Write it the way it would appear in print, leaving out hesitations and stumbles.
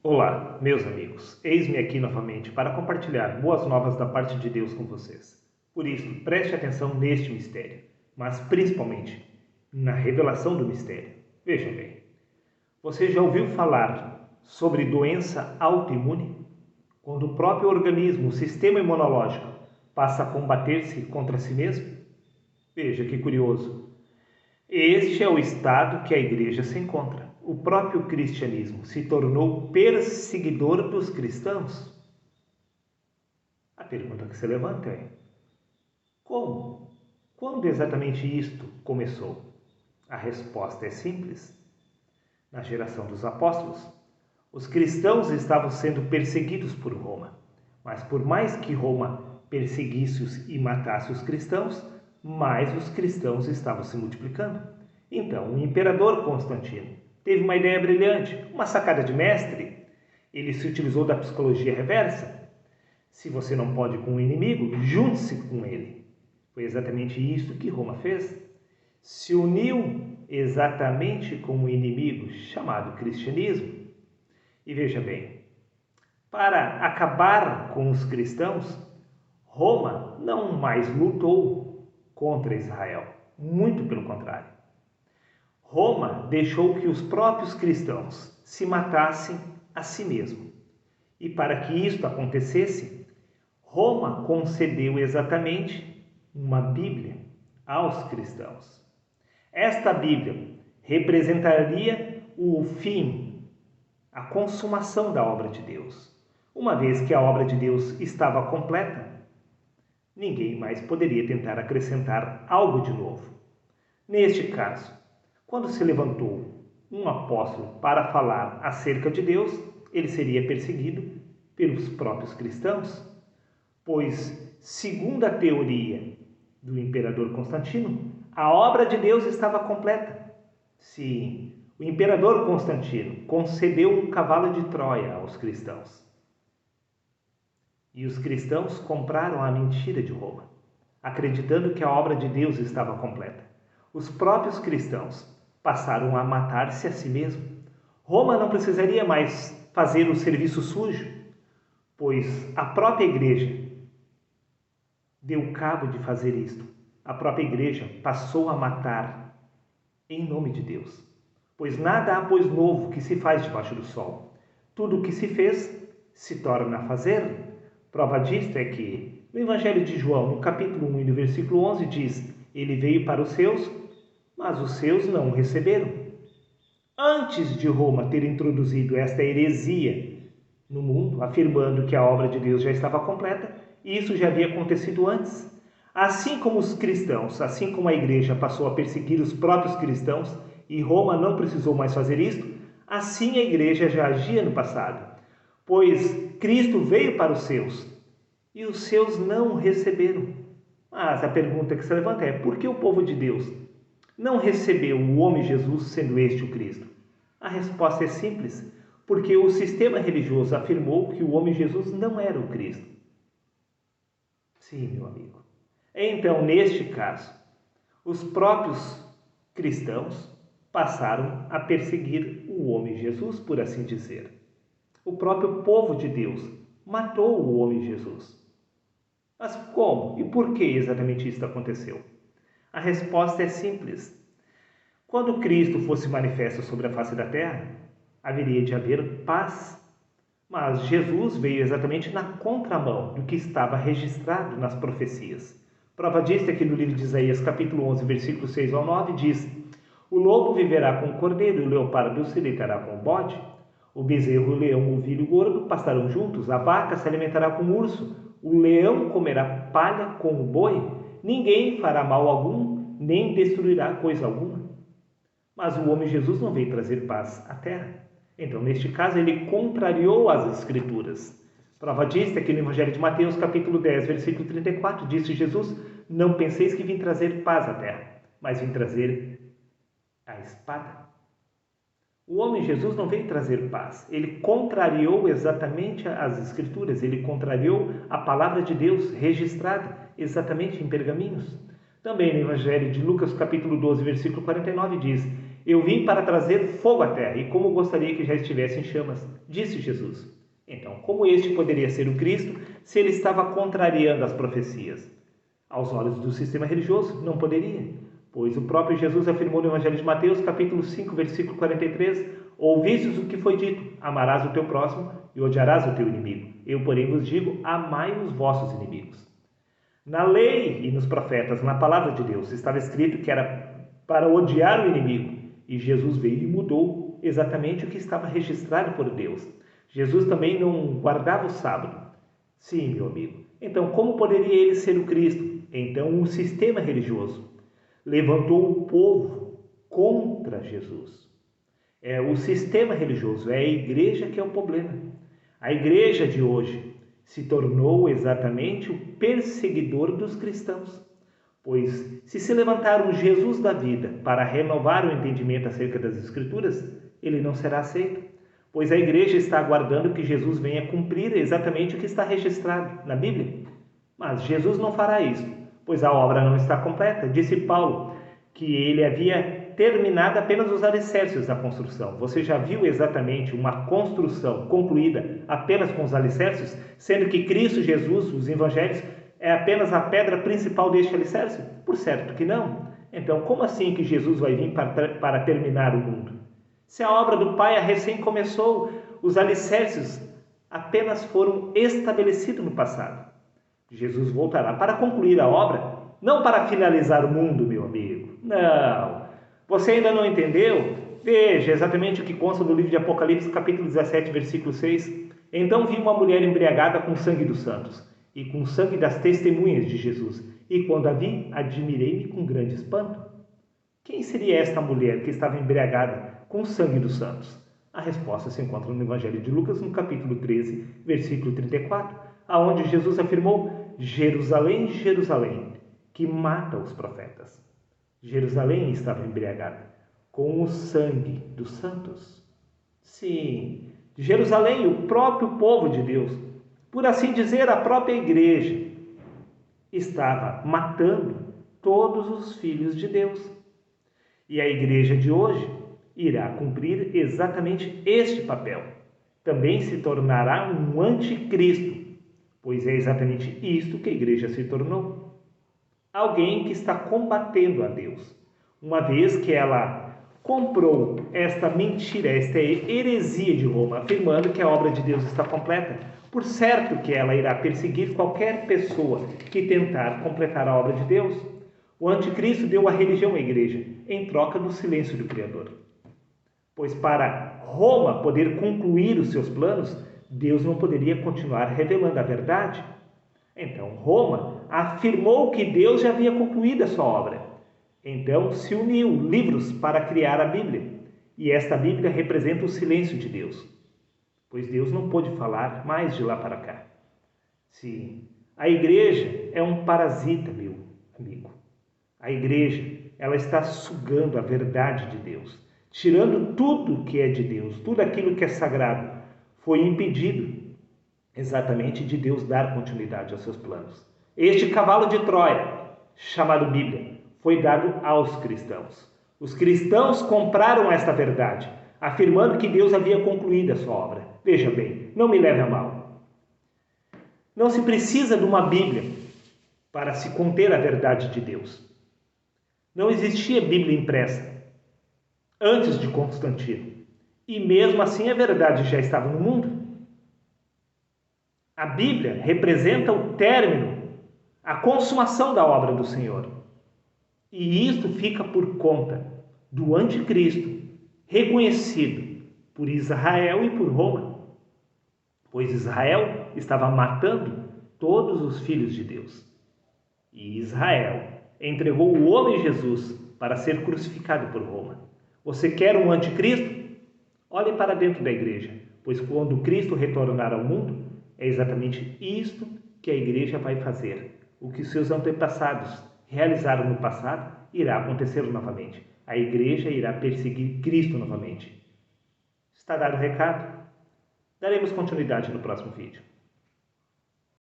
Olá, meus amigos. Eis-me aqui novamente para compartilhar boas novas da parte de Deus com vocês. Por isso, preste atenção neste mistério, mas principalmente na revelação do mistério. Veja bem, você já ouviu falar sobre doença autoimune? Quando o próprio organismo, o sistema imunológico, passa a combater-se contra si mesmo? Veja que curioso. Este é o estado que a igreja se encontra. O próprio cristianismo se tornou perseguidor dos cristãos. A pergunta que se levanta é: como? Quando exatamente isto começou? A resposta é simples. Na geração dos apóstolos, os cristãos estavam sendo perseguidos por Roma. Mas por mais que Roma perseguisse e matasse os cristãos, mais os cristãos estavam se multiplicando. Então, o imperador Constantino teve uma ideia brilhante, uma sacada de mestre. Ele se utilizou da psicologia reversa. Se você não pode com o inimigo, junte-se com ele. Foi exatamente isso que Roma fez. Se uniu exatamente com o inimigo chamado cristianismo. E veja bem, para acabar com os cristãos, Roma não mais lutou contra Israel. Muito pelo contrário. Roma deixou que os próprios cristãos se matassem a si mesmo. E para que isto acontecesse, Roma concedeu exatamente uma Bíblia aos cristãos. Esta Bíblia representaria o fim, a consumação da obra de Deus. Uma vez que a obra de Deus estava completa, ninguém mais poderia tentar acrescentar algo de novo. Neste caso, quando se levantou um apóstolo para falar acerca de Deus, ele seria perseguido pelos próprios cristãos, pois, segundo a teoria do imperador Constantino, a obra de Deus estava completa. Sim, o imperador Constantino concedeu um cavalo de Troia aos cristãos. E os cristãos compraram a mentira de Roma, acreditando que a obra de Deus estava completa. Os próprios cristãos passaram a matar-se a si mesmo. Roma não precisaria mais fazer o serviço sujo, pois a própria igreja deu cabo de fazer isto. A própria igreja passou a matar em nome de Deus. Pois nada há, pois, novo que se faz debaixo do sol. Tudo o que se fez se torna a fazer. Prova disto é que no Evangelho de João, no capítulo 1 e no versículo 11, diz: ele veio para os seus, mas os seus não o receberam. Antes de Roma ter introduzido esta heresia no mundo, afirmando que a obra de Deus já estava completa, isso já havia acontecido antes. Assim como os cristãos, assim como a igreja passou a perseguir os próprios cristãos e Roma não precisou mais fazer isto, assim a igreja já agia no passado, pois Cristo veio para os seus e os seus não o receberam. Mas a pergunta que se levanta é: por que o povo de Deus não recebeu o homem Jesus, sendo este o Cristo? A resposta é simples: porque o sistema religioso afirmou que o homem Jesus não era o Cristo. Sim, meu amigo. Então, neste caso, os próprios cristãos passaram a perseguir o homem Jesus, por assim dizer. O próprio povo de Deus matou o homem Jesus. Mas como e por que exatamente isso aconteceu? A resposta é simples. Quando Cristo fosse manifesto sobre a face da terra, haveria de haver paz. Mas Jesus veio exatamente na contramão do que estava registrado nas profecias. Prova disto é que no livro de Isaías, capítulo 11, versículos 6 ao 9, diz: o lobo viverá com o cordeiro, e o leopardo se deitará com o bode. O bezerro, o leão, o ovelho e o gordo pastarão juntos, a vaca se alimentará com o urso, o leão comerá palha com o boi. Ninguém fará mal algum, nem destruirá coisa alguma. Mas o homem Jesus não veio trazer paz à terra. Então, neste caso, ele contrariou as Escrituras. Prova disto é que no Evangelho de Mateus, capítulo 10, versículo 34, disse Jesus: não penseis que vim trazer paz à terra, mas vim trazer a espada. O homem Jesus não veio trazer paz. Ele contrariou exatamente as Escrituras. Ele contrariou a palavra de Deus registrada exatamente em pergaminhos. Também no Evangelho de Lucas, capítulo 12, versículo 49, diz: Eu vim para trazer fogo à terra, e como gostaria que já estivesse em chamas, disse Jesus. Então, como este poderia ser o Cristo se ele estava contrariando as profecias? Aos olhos do sistema religioso, não poderia, pois o próprio Jesus afirmou no Evangelho de Mateus, capítulo 5, versículo 43, ouvistes o que foi dito, amarás o teu próximo e odiarás o teu inimigo. Eu, porém, vos digo, amai os vossos inimigos. Na lei e nos profetas, na palavra de Deus, estava escrito que era para odiar o inimigo, e Jesus veio e mudou exatamente o que estava registrado por Deus. Jesus também não guardava o sábado. Sim, meu amigo. Então, como poderia ele ser o Cristo? Então, o sistema religioso levantou o povo contra Jesus. É o sistema religioso, é a igreja que é o problema. A igreja de hoje se tornou exatamente o perseguidor dos cristãos. Pois, se levantar um Jesus da vida para renovar o entendimento acerca das Escrituras, ele não será aceito. Pois a igreja está aguardando que Jesus venha cumprir exatamente o que está registrado na Bíblia. Mas Jesus não fará isso, pois a obra não está completa. Disse Paulo que ele havia terminado apenas os alicerces da construção. Você já viu exatamente uma construção concluída apenas com os alicerces, sendo que Cristo Jesus, os evangelhos, é apenas a pedra principal deste alicerce? Por certo que não. Então, como assim que Jesus vai vir para terminar o mundo? Se a obra do Pai recém começou, os alicerces apenas foram estabelecidos no passado. Jesus voltará para concluir a obra, não para finalizar o mundo, meu amigo. Não. Você ainda não entendeu? Veja exatamente o que consta no livro de Apocalipse, capítulo 17, versículo 6. Então vi uma mulher embriagada com o sangue dos santos e com o sangue das testemunhas de Jesus. E quando a vi, admirei-me com grande espanto. Quem seria esta mulher que estava embriagada com o sangue dos santos? A resposta se encontra no Evangelho de Lucas, no capítulo 13, versículo 34, aonde Jesus afirmou: Jerusalém, Jerusalém, que mata os profetas. Jerusalém estava embriagada com o sangue dos santos. Sim, Jerusalém, o próprio povo de Deus, por assim dizer, a própria igreja, estava matando todos os filhos de Deus. E a igreja de hoje irá cumprir exatamente este papel. Também se tornará um anticristo, pois é exatamente isto que a igreja se tornou. Alguém que está combatendo a Deus, uma vez que ela comprou esta mentira, esta heresia de Roma, afirmando que a obra de Deus está completa. Por certo que ela irá perseguir qualquer pessoa que tentar completar a obra de Deus. O anticristo deu a religião à igreja, em troca do silêncio do Criador. Pois para Roma poder concluir os seus planos, Deus não poderia continuar revelando a verdade. Então Roma afirmou que Deus já havia concluído a sua obra. Então se uniu livros para criar a Bíblia. E esta Bíblia representa o silêncio de Deus, pois Deus não pôde falar mais de lá para cá. Sim, a igreja é um parasita, meu amigo. A igreja, ela está sugando a verdade de Deus, tirando tudo que é de Deus, tudo aquilo que é sagrado. Foi impedido exatamente de Deus dar continuidade aos seus planos. Este cavalo de Troia, chamado Bíblia, foi dado aos cristãos. Os cristãos compraram esta verdade, afirmando que Deus havia concluído a sua obra. Veja bem, não me leve a mal. Não se precisa de uma Bíblia para se conter a verdade de Deus. Não existia Bíblia impressa antes de Constantino. E mesmo assim a verdade já estava no mundo. A Bíblia representa o término, a consumação da obra do Senhor. E isto fica por conta do anticristo, reconhecido por Israel e por Roma. Pois Israel estava matando todos os filhos de Deus. E Israel entregou o homem Jesus para ser crucificado por Roma. Você quer um anticristo? Olhe para dentro da igreja, pois quando Cristo retornar ao mundo, é exatamente isto que a igreja vai fazer. O que seus antepassados realizaram no passado irá acontecer novamente. A igreja irá perseguir Cristo novamente. Está dado o recado? Daremos continuidade no próximo vídeo.